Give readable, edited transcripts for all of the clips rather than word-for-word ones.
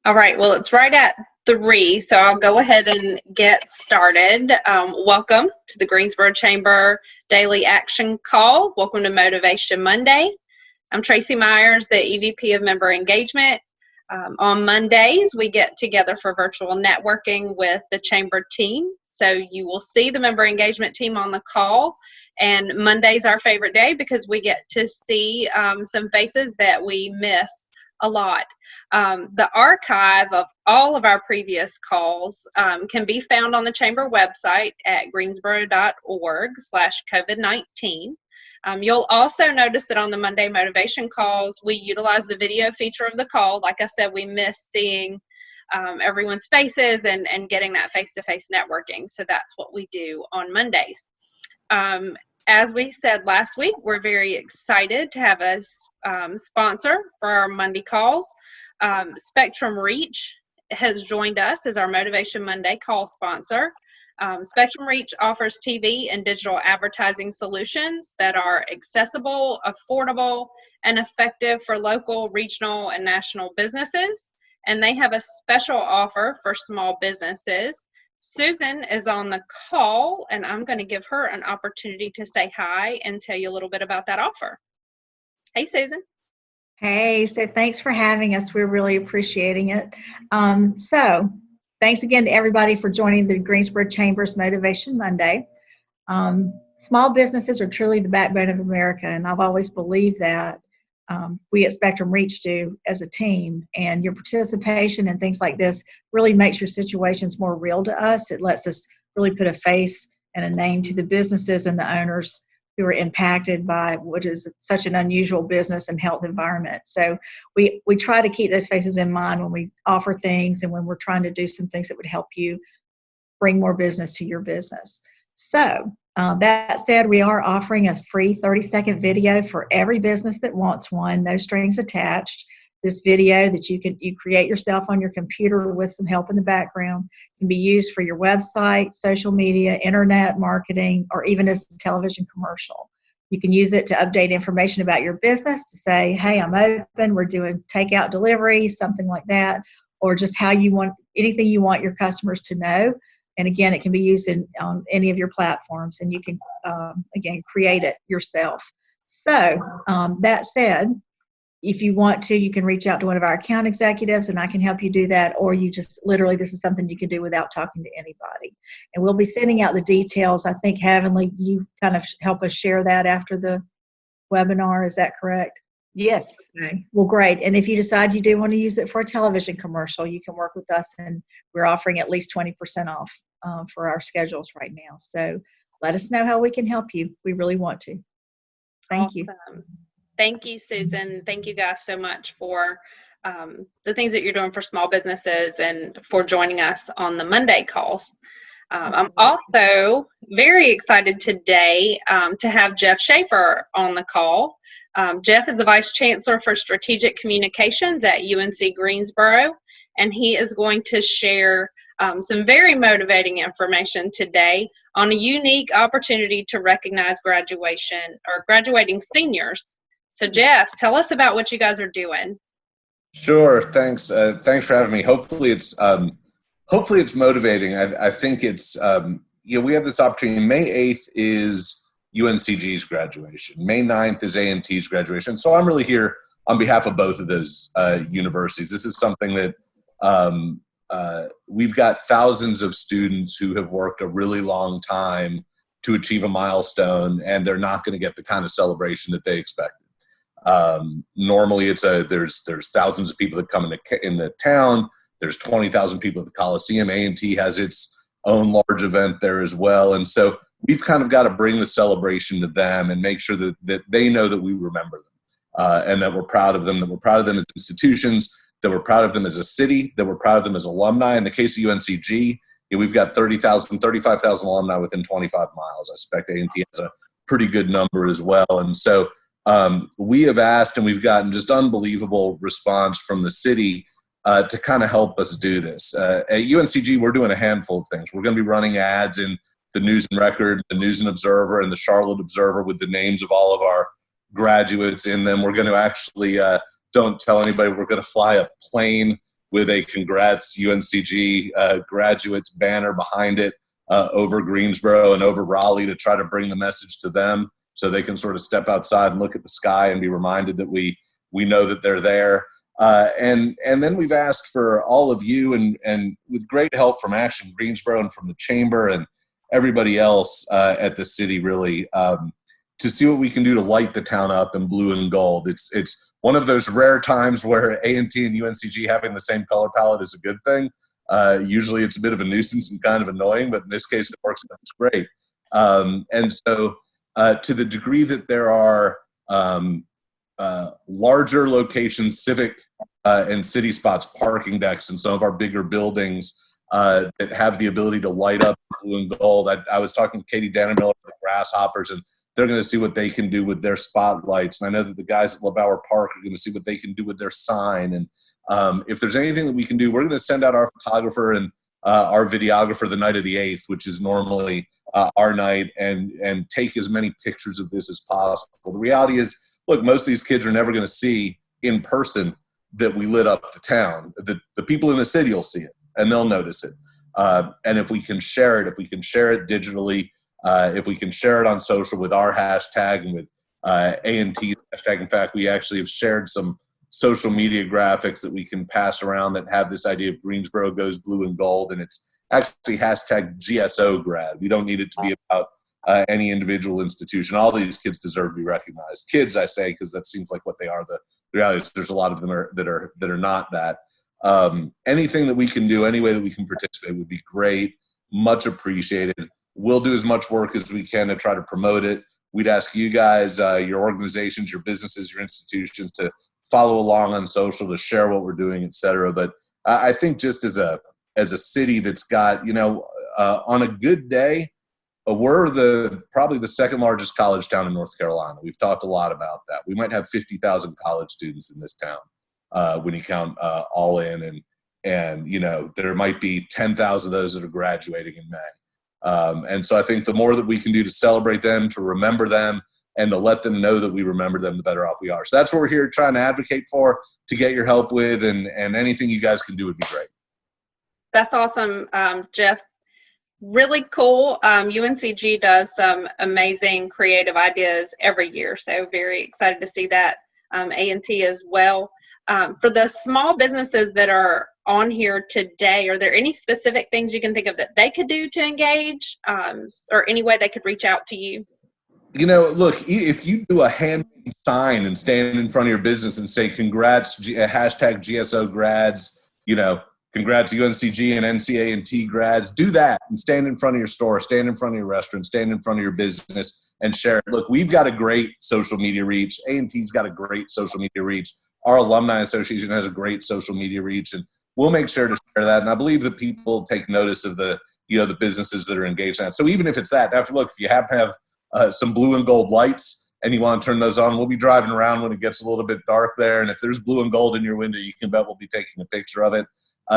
All right, well, it's right at 3, so I'll go ahead and get started. Welcome to the Greensboro Chamber Daily Action Call. Welcome to Motivation Monday. I'm Tracy Myers, the EVP of Member Engagement. On Mondays, we get together for virtual networking with the Chamber team. So you will see the Member Engagement team on the call. And Monday's our favorite day because we get to see some faces that we miss a lot. The archive of all of our previous calls can be found on the Chamber website at greensboro.org/COVID-19. You'll also notice that on the Monday motivation calls, we utilize the video feature of the call. Like I said, we miss seeing everyone's faces and getting that face-to-face networking. So that's what we do on Mondays. As we said last week, we're very excited to have a sponsor for our Monday calls. Spectrum Reach has joined us as our Motivation Monday call sponsor. Spectrum Reach offers TV and digital advertising solutions that are accessible, affordable, and effective for local, regional, and national businesses. And they have a special offer for small businesses. Susan is on the call, and I'm going to give her an opportunity to say hi and tell you a little bit about that offer. Hey, Susan. Hey, so thanks for having us. We're really appreciating it. So thanks again to everybody for joining the Greensboro Chamber's Motivation Monday. Small businesses are truly the backbone of America, and I've always believed that. We at Spectrum Reach do as a team, and your participation in things like this really makes your situations more real to us. It lets us really put a face and a name to the businesses and the owners who are impacted by what is such an unusual business and health environment. So we try to keep those faces in mind when we offer things and when we're trying to do some things that would help you bring more business to your business. So that said, we are offering a free 30-second video for every business that wants one, no strings attached. This video that you create yourself on your computer with some help in the background can be used for your website, social media, internet marketing, or even as a television commercial. You can use it to update information about your business, to say, hey, I'm open, we're doing takeout delivery, something like that, or just anything you want your customers to know. And again, it can be used on any of your platforms, and you can, again, create it yourself. So that said, if you want to, you can reach out to one of our account executives, and I can help you do that, or you just literally, this is something you can do without talking to anybody. And we'll be sending out the details. I think, Heavenly, you kind of help us share that after the webinar. Is that correct? Yes. Okay. Well, great. And if you decide you do want to use it for a television commercial, you can work with us, and we're offering at least 20% off for our schedules right now. So let us know how we can help you. We really want to. Thank you. Thank you, Susan. Thank you guys so much for the things that you're doing for small businesses and for joining us on the Monday calls. I'm also very excited today to have Jeff Schaefer on the call. Jeff is the Vice Chancellor for Strategic Communications at UNC Greensboro, and he is going to share some very motivating information today on a unique opportunity to recognize graduating seniors. So Jeff, tell us about what you guys are doing. Sure. Thanks. Thanks for having me. Hopefully it's motivating. I think it's, we have this opportunity. May 8th is UNCG's graduation. May 9th is A&T's graduation. So I'm really here on behalf of both of those universities. This is something that we've got thousands of students who have worked a really long time to achieve a milestone, and they're not going to get the kind of celebration that they expected. Normally there's thousands of people that come in the town. There's 20,000 people at the Coliseum. A&T has its own large event there as well. And so we've kind of got to bring the celebration to them and make sure that they know that we remember them and that we're proud of them, as institutions, that we're proud of them as a city, that we're proud of them as alumni. In the case of UNCG, we've got 35,000 alumni within 25 miles. I suspect A&T has a pretty good number as well. And so we have asked, and we've gotten just unbelievable response from the city to kind of help us do this. At UNCG, we're doing a handful of things. We're going to be running ads in the News and Record, the News and Observer, and the Charlotte Observer with the names of all of our graduates in them. We're going to actually, don't tell anybody, we're going to fly a plane with a congrats UNCG graduates banner behind it over Greensboro and over Raleigh to try to bring the message to them so they can sort of step outside and look at the sky and be reminded that we know that they're there. And then we've asked for all of you, and with great help from Action Greensboro and from the Chamber and everybody else at the city, really, to see what we can do to light the town up in blue and gold. It's one of those rare times where A&T and UNCG having the same color palette is a good thing. Usually it's a bit of a nuisance and kind of annoying, but in this case it works out. It's great. And so to the degree that there are larger locations, civic and city spots, parking decks in some of our bigger buildings that have the ability to light up blue and gold. I was talking to Katie Dannemiller of the Grasshoppers, and they're going to see what they can do with their spotlights. And I know that the guys at LeBauer Park are going to see what they can do with their sign. And if there's anything that we can do, we're going to send out our photographer and our videographer the night of the 8th, which is normally our night, and take as many pictures of this as possible. The reality is, look, most of these kids are never going to see in person that we lit up the town. The people in the city will see it, and they'll notice it. And if we can share it, digitally, if we can share it on social with our hashtag and with A&T hashtag. In fact, we actually have shared some social media graphics that we can pass around that have this idea of Greensboro goes blue and gold, and it's actually hashtag GSO grad. We don't need it to be about any individual institution. All these kids deserve to be recognized. Kids, I say, because that seems like what they are. The reality is there's a lot of them that are not that. Anything that we can do, any way that we can participate would be great. Much appreciated. We'll do as much work as we can to try to promote it. We'd ask you guys, your organizations, your businesses, your institutions to follow along on social, to share what we're doing, et cetera. But I think just as a city that's got, on a good day, we're probably the second largest college town in North Carolina. We've talked a lot about that. We might have 50,000 college students in this town when you count all in, and there might be 10,000 of those that are graduating in May. And so I think the more that we can do to celebrate them, to remember them, and to let them know that we remember them, the better off we are. So that's what we're here trying to advocate for, to get your help with, and anything you guys can do would be great. That's awesome, Jeff. Really cool. UNCG does some amazing creative ideas every year, so very excited to see that. A&T as well. For the small businesses that are on here today, are there any specific things you can think of that they could do to engage, or any way they could reach out to you? Look, if you do a hand sign and stand in front of your business and say, congrats, hashtag GSO grads, congrats UNCG and NCA&T grads, do that and stand in front of your store, stand in front of your restaurant, stand in front of your business and share it. Look, we've got a great social media reach. A&T's got a great social media reach. Our Alumni Association has a great social media reach, and we'll make sure to share that. And I believe that people take notice of the businesses that are engaged in that. So even if it's that, look, if you happen to have some blue and gold lights and you want to turn those on, we'll be driving around when it gets a little bit dark there. And if there's blue and gold in your window, you can bet we'll be taking a picture of it.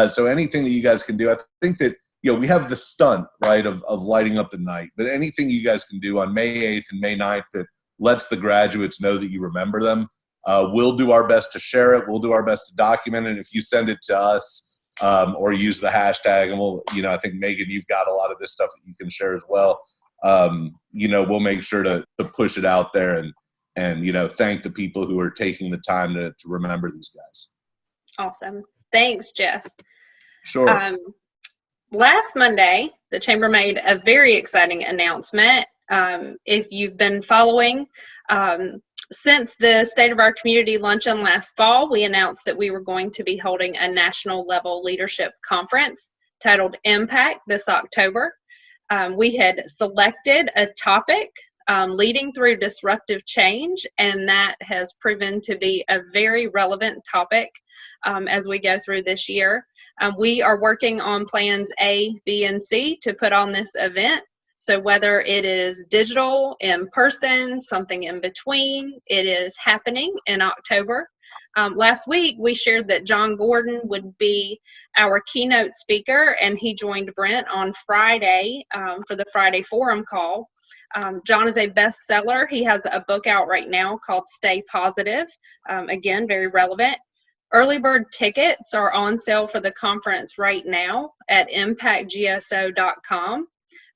So anything that you guys can do, I think that, we have the stunt, right, of lighting up the night. But anything you guys can do on May 8th and May 9th that lets the graduates know that you remember them, we'll do our best to share it. We'll do our best to document it. If you send it to us or use the hashtag, and we'll, I think, Megan, you've got a lot of this stuff that you can share as well. We'll make sure to push it out there and thank the people who are taking the time to remember these guys. Awesome. Thanks, Jeff. Sure. Last Monday, the Chamber made a very exciting announcement. If you've been following, since the State of Our Community luncheon last fall, we announced that we were going to be holding a national level leadership conference titled Impact this October. We had selected a topic, leading through disruptive change, and that has proven to be a very relevant topic as we go through this year. We are working on plans A, B, and C to put on this event. So whether it is digital, in person, something in between, it is happening in October. Last week, we shared that John Gordon would be our keynote speaker, and he joined Brent on Friday for the Friday Forum call. John is a bestseller. He has a book out right now called Stay Positive. Again, very relevant. Early bird tickets are on sale for the conference right now at impactgso.com.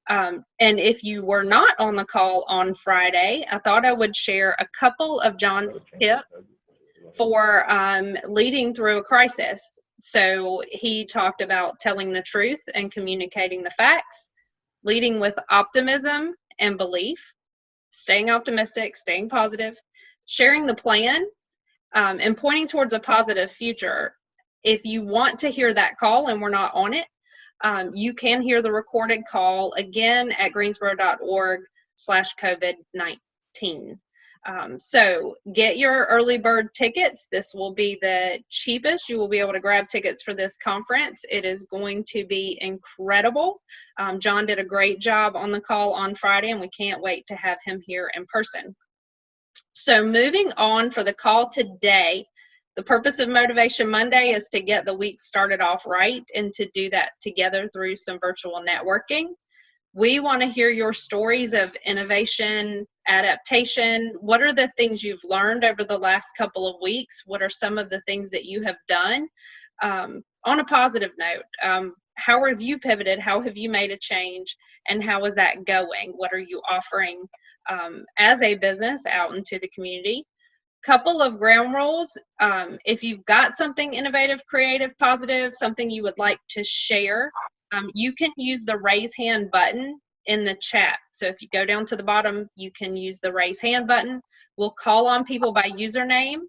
And if you were not on the call on Friday, I thought I would share a couple of John's tips for leading through a crisis. So he talked about telling the truth and communicating the facts, leading with optimism and belief, staying optimistic, staying positive, sharing the plan, and pointing towards a positive future. If you want to hear that call and we're not on it, you can hear the recorded call again at greensboro.org/COVID-19. So get your early bird tickets. This will be the cheapest you will be able to grab tickets for this conference. It is going to be incredible. John did a great job on the call on Friday, and we can't wait to have him here in person. So moving on for the call today, the purpose of Motivation Monday is to get the week started off right and to do that together through some virtual networking. We want to hear your stories of innovation, adaptation. What are the things you've learned over the last couple of weeks? What are some of the things that you have done? On a positive note, how have you pivoted? How have you made a change? And how is that going? What are you offering as a business out into the community? Couple of ground rules. If you've got something innovative, creative, positive, something you would like to share, you can use the raise hand button in the chat. So if you go down to the bottom, you can use the raise hand button. We'll call on people by username.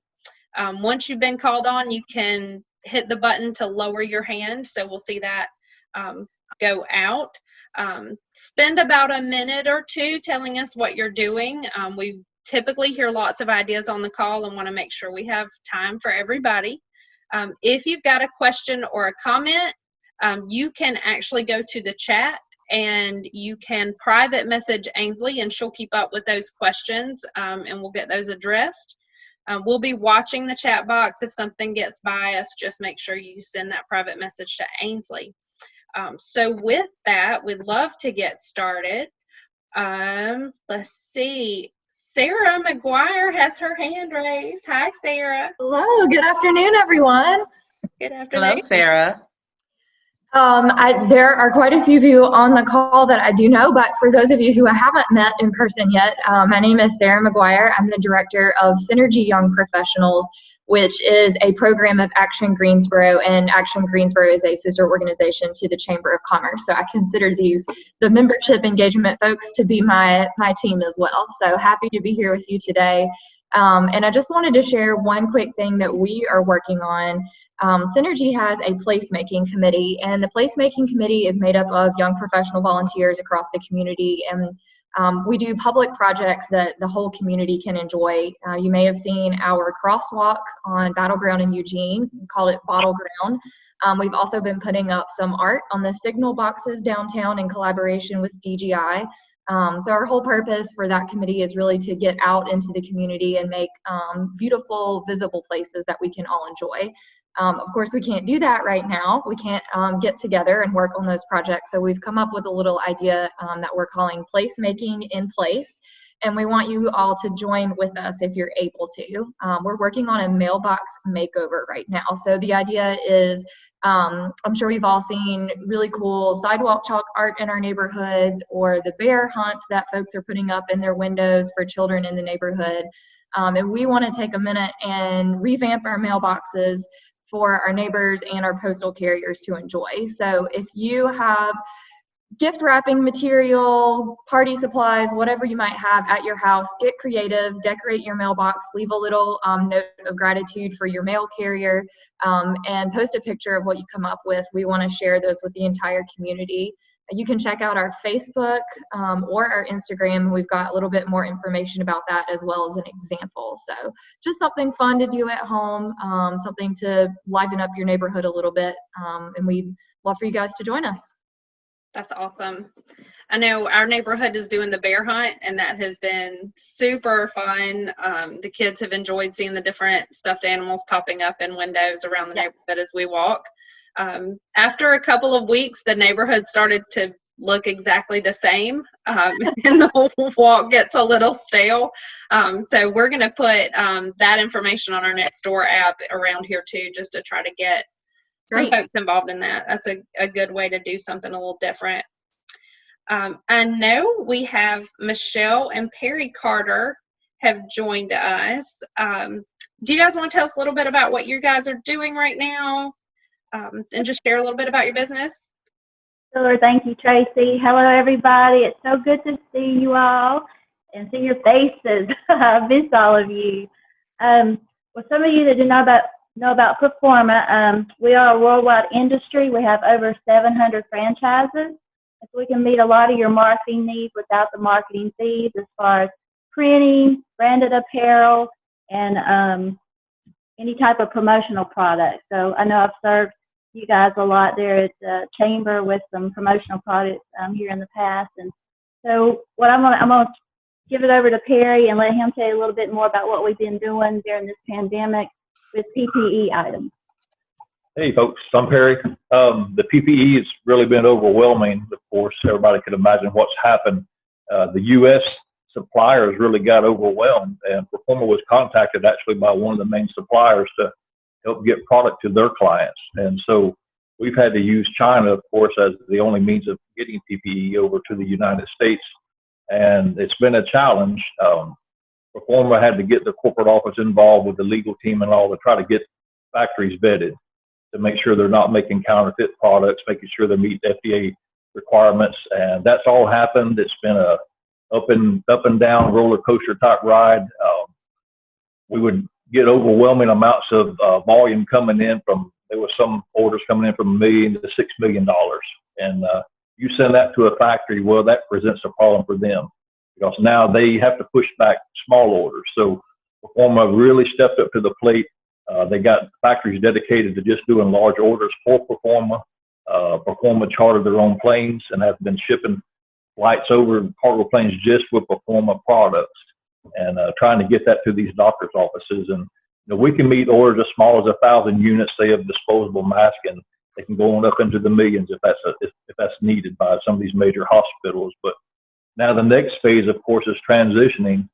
Once you've been called on, you can hit the button to lower your hand. So we'll see that go out. Spend about a minute or two telling us what you're doing. We typically hear lots of ideas on the call and want to make sure we have time for everybody. If you've got a question or a comment, you can actually go to the chat and you can private message Ainsley and she'll keep up with those questions and we'll get those addressed. We'll be watching the chat box. If something gets by us, just make sure you send that private message to Ainsley. So with that, we'd love to get started. Let's see. Sarah McGuire has her hand raised. Hi, Sarah. Hello, good afternoon, everyone. Good afternoon. Hello, Sarah. There are quite a few of you on the call that I do know, but for those of you who I haven't met in person yet, my name is Sarah McGuire. I'm the director of Synergy Young Professionals, which is a program of Action Greensboro, and Action Greensboro is a sister organization to the Chamber of Commerce. So I consider the membership engagement folks to be my team as well. So happy to be here with you today. And I just wanted to share one quick thing that we are working on. Synergy has a placemaking committee, and the placemaking committee is made up of young professional volunteers across the community, and we do public projects that the whole community can enjoy. You may have seen our crosswalk on Battleground in Eugene. We call it Battleground. We've also been putting up some art on the signal boxes downtown in collaboration with DGI. So our whole purpose for that committee is really to get out into the community and make beautiful, visible places that we can all enjoy. Of course, we can't do that right now. We can't get together and work on those projects. So we've come up with a little idea that we're calling Placemaking in Place. And we want you all to join with us if you're able to. We're working on a mailbox makeover right now. So the idea is, I'm sure we've all seen really cool sidewalk chalk art in our neighborhoods, or the bear hunt that folks are putting up in their windows for children in the neighborhood. And we want to take a minute and revamp our mailboxes for our neighbors and our postal carriers to enjoy. So if you have gift wrapping material, party supplies, whatever you might have at your house, get creative, decorate your mailbox, leave a little note of gratitude for your mail carrier, and post a picture of what you come up with. We want to share those with the entire community. You can check out our Facebook or our Instagram. We've got a little bit more information about that as well as an example. So just something fun to do at home, something to liven up your neighborhood a little bit. And we'd love for you guys to join us. That's awesome. I know our neighborhood is doing the bear hunt, and that has been super fun. The kids have enjoyed seeing the different stuffed animals popping up in windows around the neighborhood as we walk. After a couple of weeks, the neighborhood started to look exactly the same, and the walk gets a little stale. So we're going to put that information on our Nextdoor app around here too, just to try to get some folks involved in that. That's a good way to do something a little different. I know we have Michelle and Perry Carter have joined us. Do you guys want to tell us a little bit about what you guys are doing right now, and just share a little bit about your business? Sure. Thank you, Tracy. Hello, everybody. It's so good to see you all and see your faces. I miss all of you. Well, some of you that do know about Performa, we are a worldwide industry. We have over 700 franchises. So we can meet a lot of your marketing needs without the marketing fees, as far as printing, branded apparel, and any type of promotional product. So I know I've served you guys a lot there at the Chamber with some promotional products here in the past. And so what I'm gonna give it over to Perry and let him tell you a little bit more about what we've been doing during this pandemic with PPE items. Hey folks, I'm Perry. The PPE has really been overwhelming. Of course, everybody can imagine what's happened. The U.S. suppliers really got overwhelmed, and Performa was contacted actually by one of the main suppliers to help get product to their clients. And so we've had to use China, of course, as the only means of getting PPE over to the United States. And it's been a challenge. Performa had to get the corporate office involved with the legal team and all to try to get factories vetted, to make sure they're not making counterfeit products, making sure they meet FDA requirements. And that's all happened. It's been a up and down roller coaster type ride. We would get overwhelming amounts of volume coming in there were some orders coming in from $1 million to $6 million. And you send that to a factory, well, that presents a problem for them, because now they have to push back small orders. So Performa really stepped up to the plate. They got factories dedicated to just doing large orders for Performa. Performa chartered their own planes and have been shipping flights over cargo planes just with Performa products, and trying to get that to these doctors' offices. And we can meet orders as small as 1,000 units, say, of disposable mask, and they can go on up into the millions if that's needed by some of these major hospitals. But now the next phase, of course, is transitioning.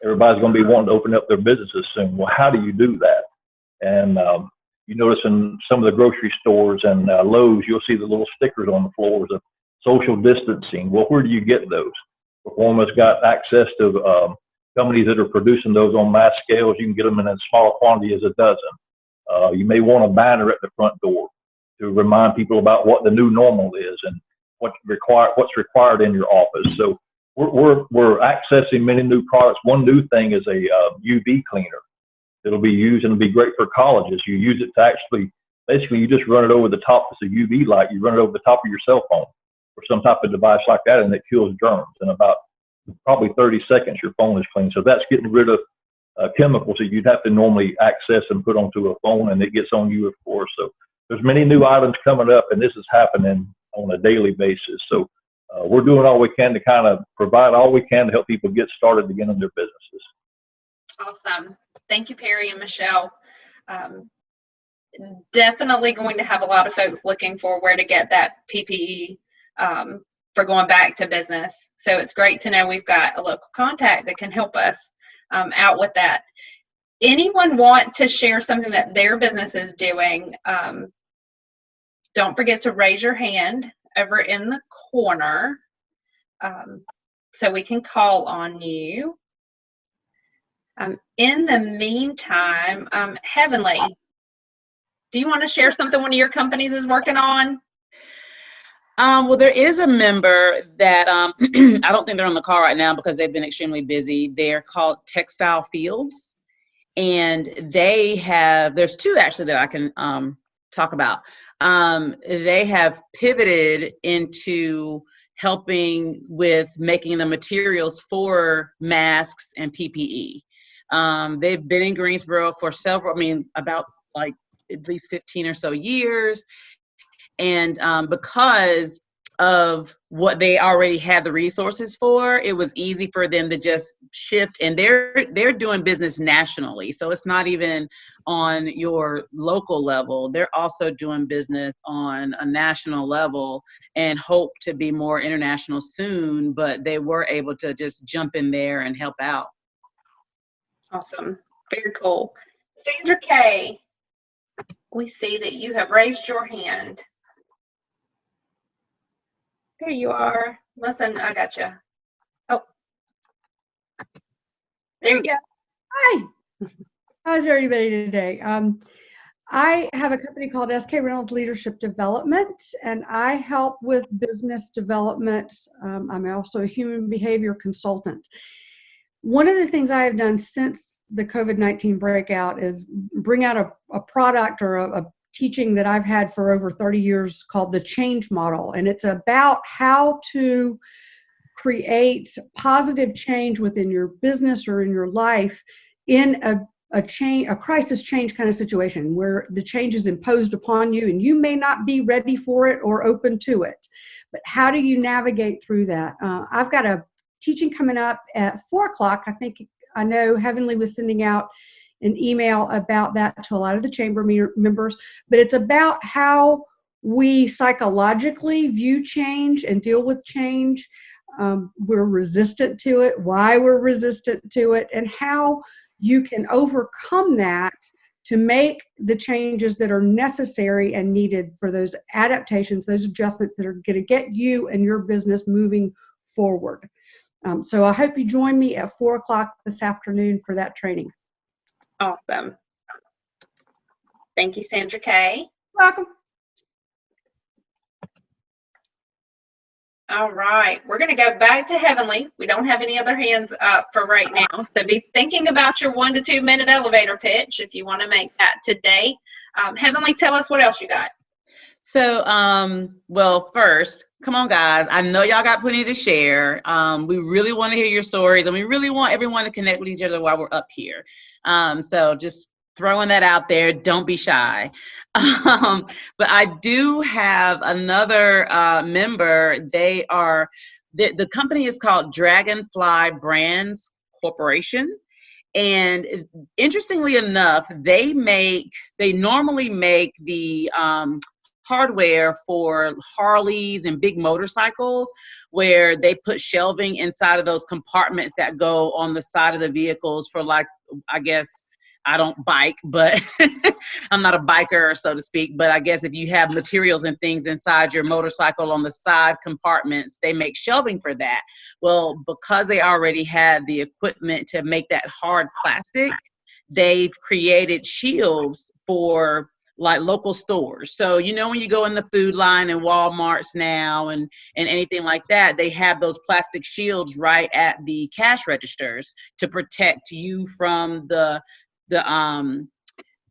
Everybody's going to be wanting to open up their businesses soon. Well, how do you do that? And you notice in some of the grocery stores and Lowe's, you'll see the little stickers on the floors of social distancing. Well, where do you get those? Performa's got access to companies that are producing those on mass scales. You can get them in as small a quantity as a dozen. You may want a banner at the front door to remind people about what the new normal is and what's required in your office. So we're accessing many new products. One new thing is a UV cleaner. It'll be used and it'll be great for colleges. You use it to actually, basically you just run it over the top. It's a UV light. You run it over the top of your cell phone or some type of device like that, and it kills germs. In about probably 30 seconds, your phone is clean. So that's getting rid of chemicals that you'd have to normally access and put onto a phone, and it gets on you, of course. So there's many new items coming up, and this is happening on a daily basis. So we're doing all we can to kind of provide all we can to help people get started again in their businesses. Awesome. Thank you, Perry and Michelle. Definitely going to have a lot of folks looking for where to get that PPE for going back to business. So it's great to know we've got a local contact that can help us out with that. Anyone want to share something that their business is doing? Don't forget to raise your hand over in the corner so we can call on you. In the meantime, Heavenly, do you want to share something one of your companies is working on? Well, there is a member that I don't think they're on the call right now because they've been extremely busy. They're called Textile Fields, and there's two actually that I can talk about. They have pivoted into helping with making the materials for masks and PPE. They've been in Greensboro for about like at least 15 or so years. And because of what they already had the resources for, it was easy for them to just shift, and they're doing business nationally. So it's not even on your local level. They're also doing business on a national level and hope to be more international soon, but they were able to just jump in there and help out. Awesome. Very cool. Sandra Kay, we see that you have raised your hand. There you are. Listen, I got you. Oh, there you go. Hi. How's everybody today? I have a company called SK Reynolds Leadership Development, and I help with business development. I'm also a human behavior consultant. One of the things I have done since the COVID-19 breakout is bring out a product or a teaching that I've had for over 30 years called the change model. And it's about how to create positive change within your business or in your life in a crisis change kind of situation where the change is imposed upon you and you may not be ready for it or open to it. But how do you navigate through that? I've got a teaching coming up at 4:00. I know Heavenly was sending out an email about that to a lot of the chamber members, but it's about how we psychologically view change and deal with change. We're resistant to it, why we're resistant to it, and how you can overcome that to make the changes that are necessary and needed for those adaptations, those adjustments that are going to get you and your business moving forward. So I hope you join me at 4:00 this afternoon for that training. Awesome. Thank you, Sandra Kay. Welcome. All right, we're going to go back to Heavenly. We don't have any other hands up for right now, so be thinking about your 1 to 2 minute elevator pitch if you want to make that today. Heavenly, tell us what else you got. So, well, first, come on, guys. I know y'all got plenty to share. We really want to hear your stories, and we really want everyone to connect with each other while we're up here. So just throwing that out there. Don't be shy. But I do have another member. They are, the company is called Dragonfly Brands Corporation. And interestingly enough, they normally make the hardware for Harleys and big motorcycles, where they put shelving inside of those compartments that go on the side of the vehicles for, like, I guess, I don't bike, but I'm not a biker, so to speak. But I guess if you have materials and things inside your motorcycle on the side compartments, they make shelving for that. Well, because they already had the equipment to make that hard plastic, they've created shields for like local stores. So, you know, when you go in the food line and Walmarts now and anything like that, they have those plastic shields right at the cash registers to protect you from the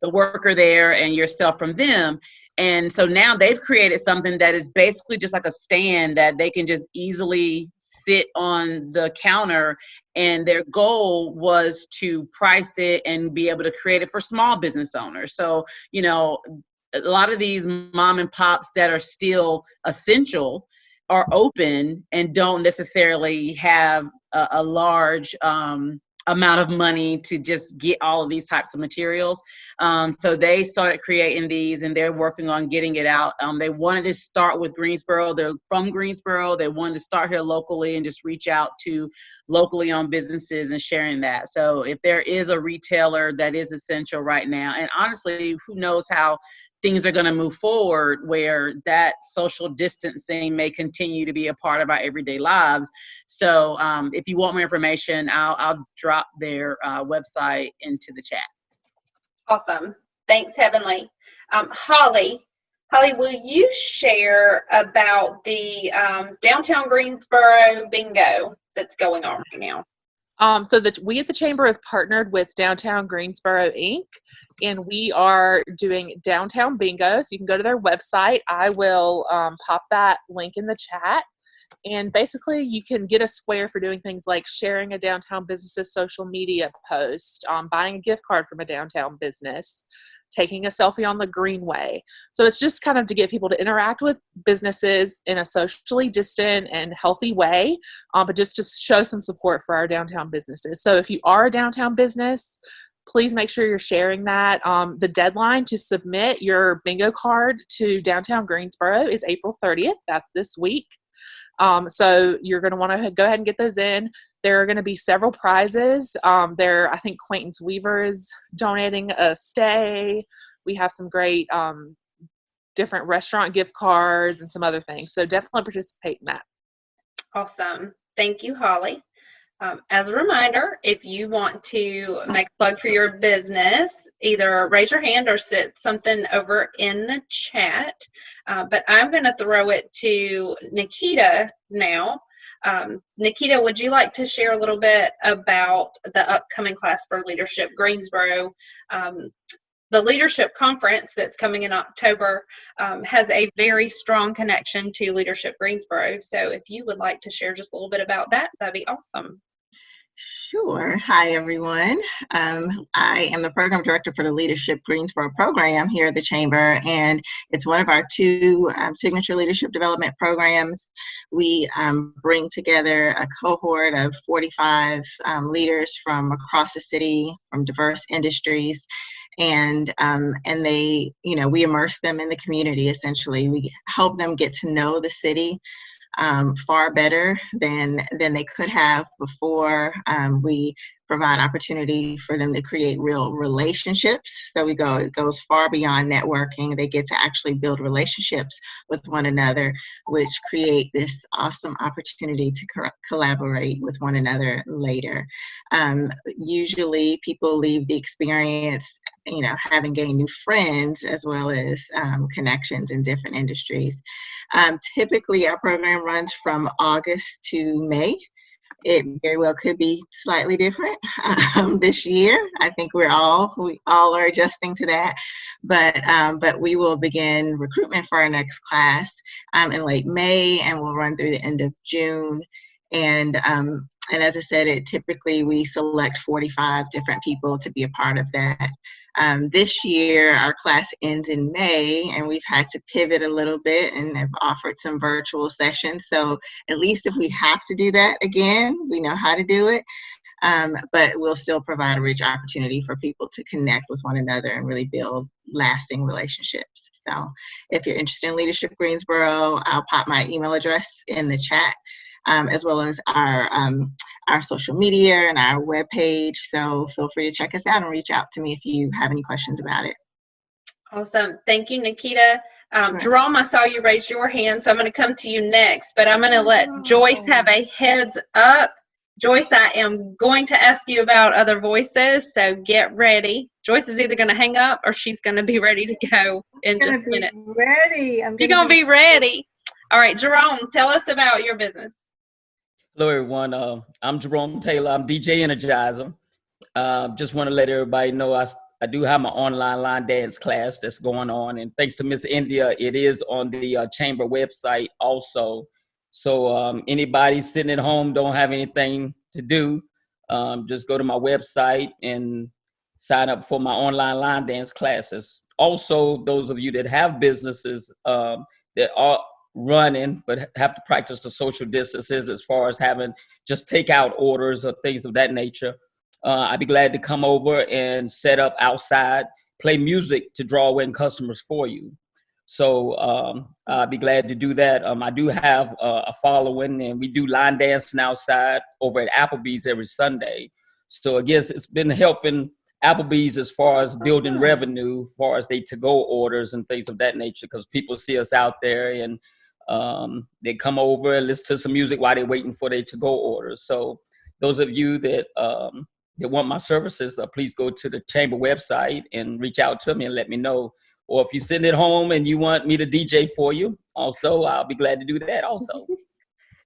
worker there and yourself from them. And so now they've created something that is basically just like a stand that they can just easily sit on the counter. And their goal was to price it and be able to create it for small business owners. So, you know, a lot of these mom and pops that are still essential are open and don't necessarily have a large amount of money to just get all of these types of materials. So they started creating these, and they're working on getting it out. They wanted to start with Greensboro. They're from Greensboro. They wanted to start here locally and just reach out to locally owned businesses and sharing that. So if there is a retailer that is essential right now, and honestly, who knows how things are going to move forward, where that social distancing may continue to be a part of our everyday lives. So if you want more information, I'll drop their website into the chat. Awesome. Thanks, Heavenly. Holly, will you share about the downtown Greensboro bingo that's going on right now? So that we at the Chamber have partnered with Downtown Greensboro Inc. and we are doing downtown bingo. So you can go to their website. I will pop that link in the chat. And basically you can get a square for doing things like sharing a downtown business's social media post, buying a gift card from a downtown business, taking a selfie on the greenway. So it's just kind of to get people to interact with businesses in a socially distant and healthy way, but just to show some support for our downtown businesses. So if you are a downtown business, please make sure you're sharing that. The deadline to submit your bingo card to Downtown Greensboro is April 30th. That's this week. So you're going to want to go ahead and get those in. There are going to be several prizes. I think Quaintance Weaver is donating a stay. We have some great different restaurant gift cards and some other things. So definitely participate in that. Awesome. Thank you, Holly. As a reminder, if you want to make a plug for your business, either raise your hand or sit something over in the chat. But I'm going to throw it to Nikita now. Nikita, would you like to share a little bit about the upcoming Class for Leadership Greensboro? The leadership conference that's coming in October has a very strong connection to Leadership Greensboro. So if you would like to share just a little bit about that, that'd be awesome. Sure. Hi, everyone. I am the program director for the Leadership Greensboro program here at the Chamber, and it's one of our two signature leadership development programs. We bring together a cohort of 45 leaders from across the city, from diverse industries, and they, we immerse them in the community. Essentially, we help them get to know the city far better than they could have before. We provide opportunity for them to create real relationships. So it goes far beyond networking. They get to actually build relationships with one another, which create this awesome opportunity to collaborate with one another later. Usually people leave the experience, having gained new friends as well as connections in different industries. Typically our program runs from August to May. It very well could be slightly different this year. I think we all are adjusting to that, but we will begin recruitment for our next class in late May, and we'll run through the end of June. And as I said, typically we select 45 different people to be a part of that. This year, our class ends in May, and we've had to pivot a little bit and have offered some virtual sessions. So at least if we have to do that again, we know how to do it. But we'll still provide a rich opportunity for people to connect with one another and really build lasting relationships. So if you're interested in Leadership Greensboro, I'll pop my email address in the chat, as well as our social media and our webpage. So feel free to check us out and reach out to me if you have any questions about it. Awesome. Thank you, Nikita. Sure. Jerome, I saw you raise your hand, so I'm going to come to you next, but I'm going to let Joyce have a heads up. Joyce, I am going to ask you about other voices, so get ready. Joyce is either going to hang up or she's going to be ready to go in just a minute. Ready. You're going to be ready. All right, Jerome, tell us about your business. Hello, everyone. I'm Jerome Taylor. I'm DJ Energizer. Just want to let everybody know I do have my online line dance class that's going on. And thanks to Miss India, it is on the Chamber website also. So anybody sitting at home don't have anything to do, just go to my website and sign up for my online line dance classes. Also, those of you that have businesses that are running but have to practice the social distances as far as having just takeout orders or things of that nature, I'd be glad to come over and set up outside, play music to draw in customers for you. So I'd be glad to do that. I do have a following, and we do line dancing outside over at Applebee's every Sunday. So I guess it's been helping Applebee's as far as building revenue, as far as they to-go orders and things of that nature, because people see us out there and they come over and listen to some music while they're waiting for their to-go orders. So those of you that want my services, please go to the Chamber website and reach out to me and let me know. Or if you're sitting at home and you want me to DJ for you, also, I'll be glad to do that also.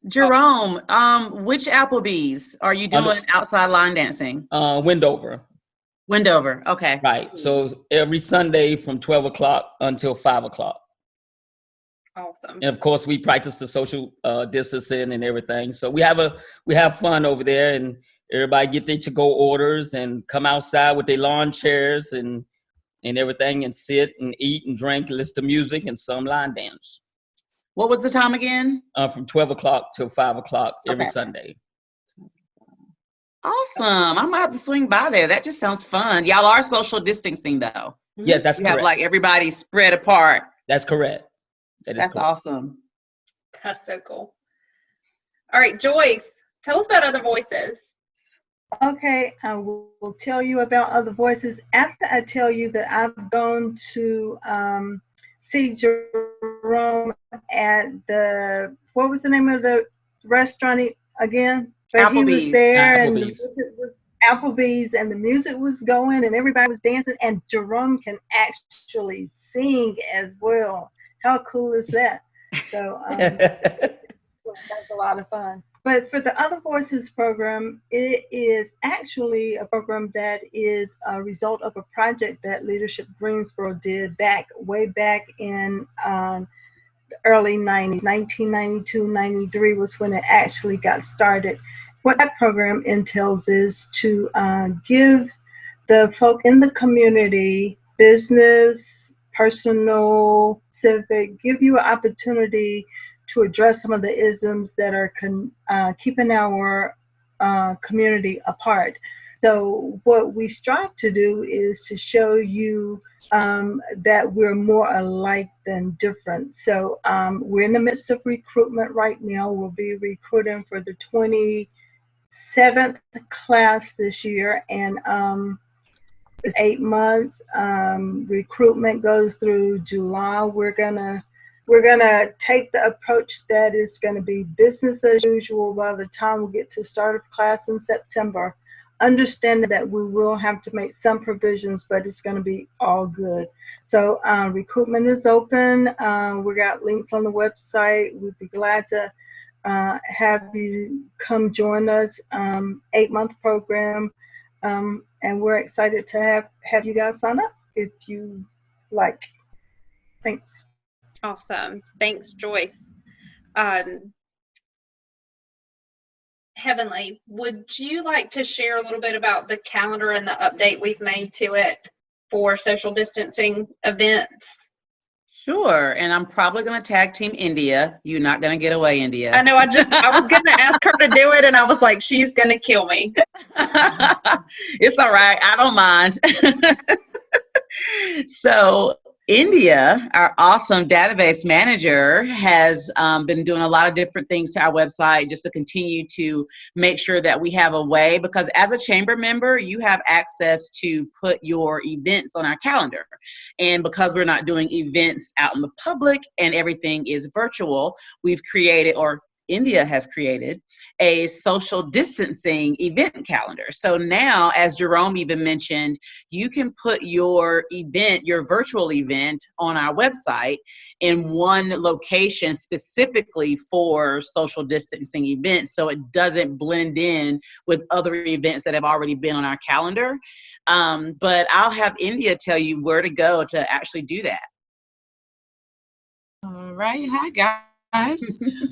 Jerome, which Applebee's are you doing outside line dancing? Wendover. Wendover, okay. Right, so every Sunday from 12 o'clock until 5 o'clock. Awesome. And of course, we practice the social distancing and everything. So we have fun over there, and everybody get their to-go orders and come outside with their lawn chairs and and everything, and sit and eat and drink, listen to music, and some line dance. What was the time again? From 12 o'clock till 5 o'clock every Okay. Sunday. Awesome. I might have to swing by there. That just sounds fun. Y'all are social distancing though. Yes, that's You correct. have like everybody spread apart. That's correct. That's correct. awesome. That's so cool. All right, Joyce, tell us about Other Voices. Okay, I will tell you about Other Voices after I tell you that I've gone to see Jerome at what was the name of the restaurant again? But Applebee's. He was there, and the Applebee's. music was Applebee's, and the music was going, and everybody was dancing, and Jerome can actually sing as well. How cool is that? So that's a lot of fun. But for the Other Voices program, it is actually a program that is a result of a project that Leadership Greensboro did way back in the early 90s. 1992, 93 was when it actually got started. What that program entails is to give the folk in the community, business, personal, civic, give you an opportunity to address some of the isms that are keeping our community apart. So what we strive to do is to show you that we're more alike than different. So we're in the midst of recruitment right now. We'll be recruiting for the 27th class this year, and it's 8 months. Recruitment goes through July. We're gonna take the approach that is going to be business as usual by the time we get to start of class in September, understanding that we will have to make some provisions, but it's going to be all good. So recruitment is open. We got links on the website. We'd be glad to have you come join us. 8-month program, and we're excited to have you guys sign up if you like. Thanks. Awesome. Thanks, Joyce. Heavenly, would you like to share a little bit about the calendar and the update we've made to it for social distancing events? Sure. And I'm probably going to tag team India. You're not going to get away, India. I know. I was going to ask her to do it, and I was like, she's going to kill me. It's all right. I don't mind. So India, our awesome database manager, has been doing a lot of different things to our website just to continue to make sure that we have a way, because as a chamber member, you have access to put your events on our calendar. And because we're not doing events out in the public and everything is virtual, we've created, or India has created, a social distancing event calendar. So now, as Jerome even mentioned, you can put your event, your virtual event, on our website in one location specifically for social distancing events, so it doesn't blend in with other events that have already been on our calendar. But I'll have India tell you where to go to actually do that. All right. Hi, guys.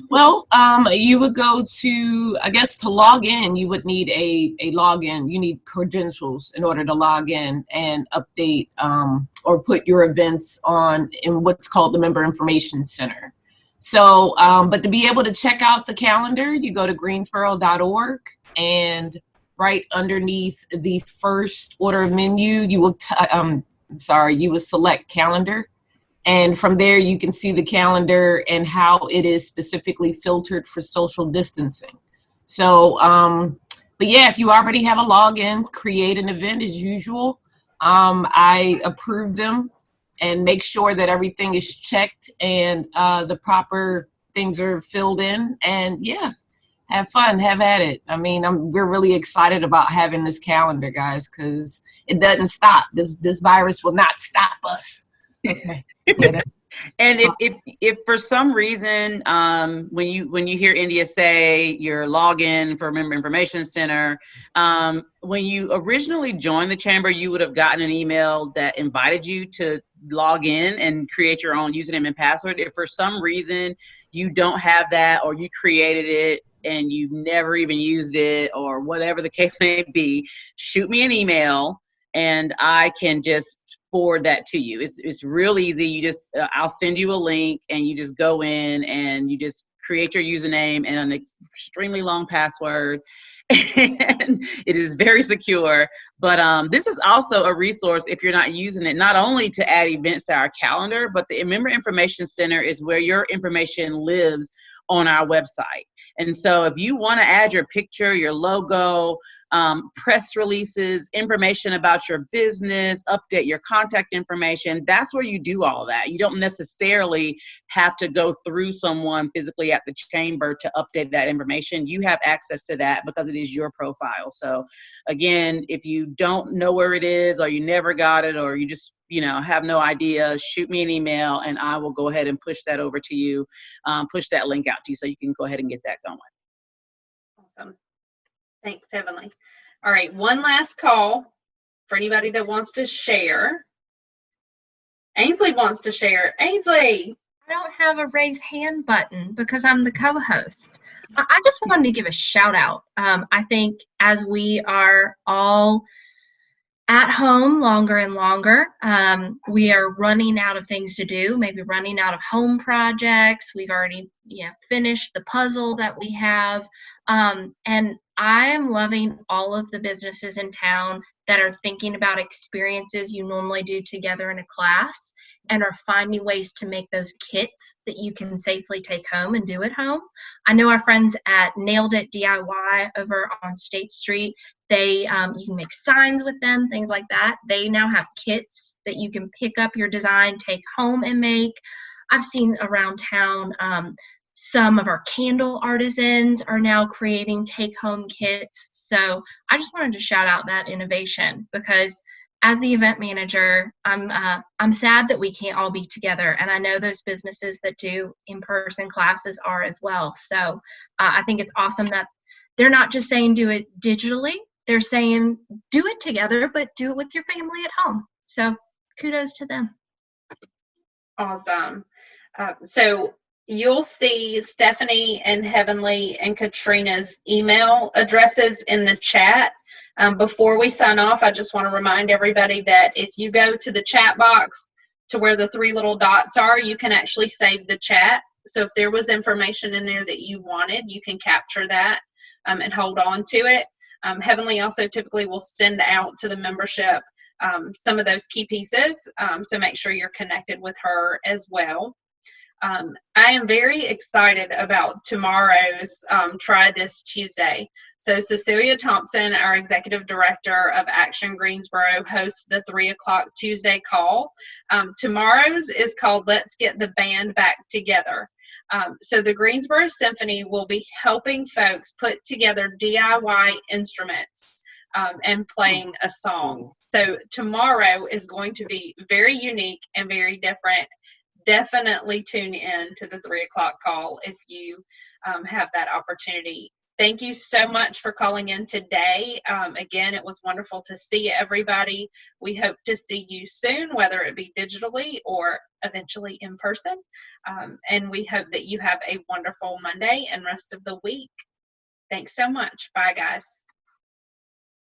Well, you would go to, I guess, to log in, you would need a login. You need credentials in order to log in and update or put your events on in what's called the Member Information Center. So, but to be able to check out the calendar, you go to greensboro.org, and right underneath the first order of menu, you will, you will select calendar. And from there, you can see the calendar and how it is specifically filtered for social distancing. So, but yeah, if you already have a login, create an event as usual. I approve them and make sure that everything is checked and the proper things are filled in. And yeah, have fun, have at it. I mean, we're really excited about having this calendar, guys, because it doesn't stop. This virus will not stop us. And if for some reason when you hear India say your login for Member Information Center, when you originally joined the chamber, you would have gotten an email that invited you to log in and create your own username and password. If for some reason you don't have that, or you created it and you've never even used it, or whatever the case may be, shoot me an email and I can just forward that to you. It's real easy. You just I'll send you a link, and you just go in and you just create your username and an extremely long password. And it is very secure. But this is also a resource if you're not using it, not only to add events to our calendar, but the Member Information Center is where your information lives on our website. And so if you want to add your picture, your logo, press releases, information about your business, update your contact information, that's where you do all that. You don't necessarily have to go through someone physically at the chamber to update that information. You have access to that because it is your profile. So again, if you don't know where it is, or you never got it, or you just have no idea, shoot me an email and I will go ahead and push that over to you, push that link out to you so you can go ahead and get that going. Awesome. Thanks, Heavenly. All right, one last call for anybody that wants to share. Ainsley wants to share. Ainsley. I don't have a raise hand button because I'm the co-host. I just wanted to give a shout out. I think as we are all at home longer and longer, we are running out of things to do, maybe running out of home projects. We've already finished the puzzle that we have. And I am loving all of the businesses in town that are thinking about experiences you normally do together in a class and are finding ways to make those kits that you can safely take home and do at home. I know our friends at Nailed It DIY over on State Street, they you can make signs with them, things like that. They now have kits that you can pick up your design, take home and make. I've seen around town some of our candle artisans are now creating take-home kits. So I just wanted to shout out that innovation because as the event manager, I'm sad that we can't all be together. And I know those businesses that do in-person classes are as well. So I think it's awesome that they're not just saying do it digitally. They're saying do it together, but do it with your family at home. So kudos to them. Awesome. So you'll see Stephanie and Heavenly and Katrina's email addresses in the chat. Before we sign off, I just want to remind everybody that if you go to the chat box to where the three little dots are, you can actually save the chat. So if there was information in there that you wanted, you can capture that and hold on to it. Heavenly also typically will send out to the membership some of those key pieces. So make sure you're connected with her as well. I am very excited about tomorrow's Try This Tuesday. So Cecilia Thompson, our Executive Director of Action Greensboro, hosts the 3 o'clock Tuesday call. Tomorrow's is called Let's Get the Band Back Together. So the Greensboro Symphony will be helping folks put together DIY instruments and playing a song. So tomorrow is going to be very unique and very different. Definitely tune in to the 3 o'clock call if you have that opportunity. Thank you so much for calling in today. Again, it was wonderful to see everybody. We hope to see you soon, whether it be digitally or eventually in person. And we hope that you have a wonderful Monday and rest of the week. Thanks so much. Bye, guys.